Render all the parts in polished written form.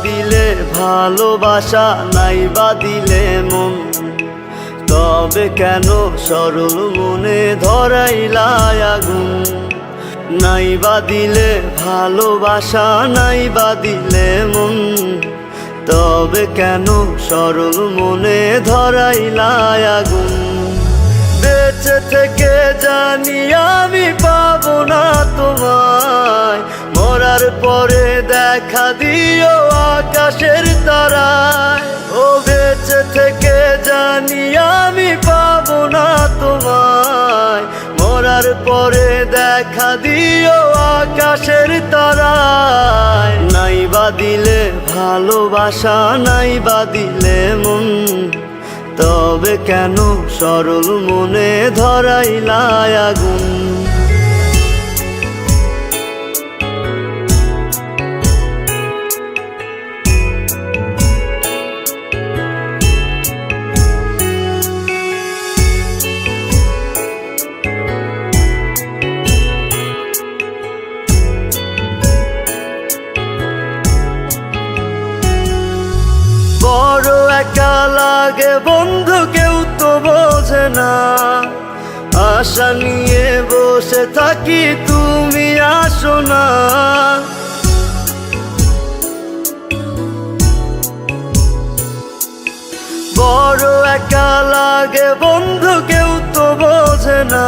দিলে ভালোবাসা, নাই বা দিলে মন, তবে কেন সরল মনে ধরাইলা আগুন? নাই বা দিলে ভালোবাসা, নাই বা দিলে মন, তবে কেন সরল মনে ধরাইলা আগুন? বেঁচে থেকে জানি আমি পাবো না তোমায়, মরার পরে দেখা দিও আকাশের তারায়। ও বেঁচে থেকে জানি আমি পাবো না তোমায়, মরার পরে দেখা দিও আকাশের তারায়। নাই বা দিলে ভালোবাসা, নাই বা দিলে মন, তবে কেন সরল মনে ধরাইলা আগুন? বড় একা লাগে বন্ধু, কেউ তো বোঝে না, আশা নিয়ে বসে থাকি তুমি আসো না। বড় একা লাগে বন্ধু, কেউ তো বোঝে না,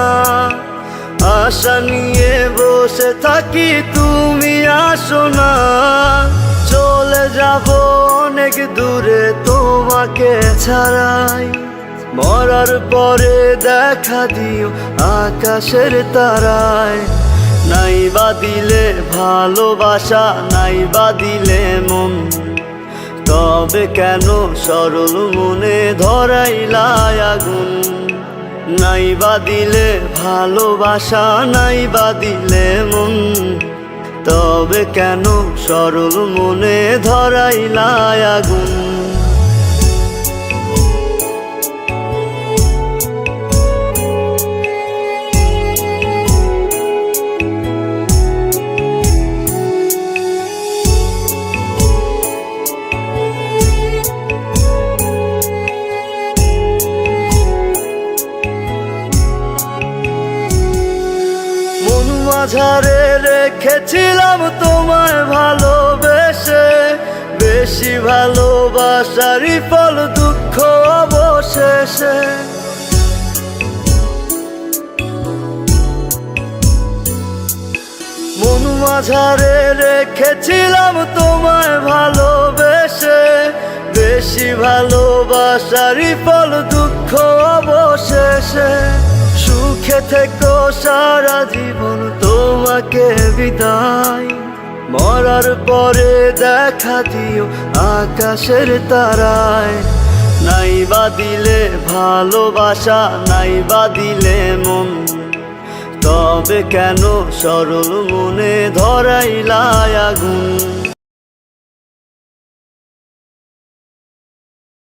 আশা নিয়ে বসে থাকি তুমি আসো না। চলে যাব অনেক দূরে তোমাকে ছাড়াই, মরার পরে দেখা দিও আকাশের তারায়। নাই বা দিলে ভালোবাসা, নাই বা দিলে মন, তবে কেন সরল মনে ধরাইলা আগুন? নাই বা দিলে ভালোবাসা, নাই বা দিলে মন, তবে কেন সরল মনে ধরাইলা আগুন? মাঝারে রেখেছিলাম তোমায় ভালোবেসে, বেশি ভালোবাসারই ফল দুঃখ অবশেষে। মন মাঝারে রেখেছিলাম তোমায় ভালোবেসে, বেশি ভালোবাসারই ফল দুঃখ অবশেষে। সুখে থেকো সারা জীবন, তোমাকে বিদায়, মরার পরে দেখা দিও আকাশের তারায়। নাই বা দিলে ভালোবাসা, নাই বা দিলে মন, তবে কেন সরল মনে ধরাইলা আগুন?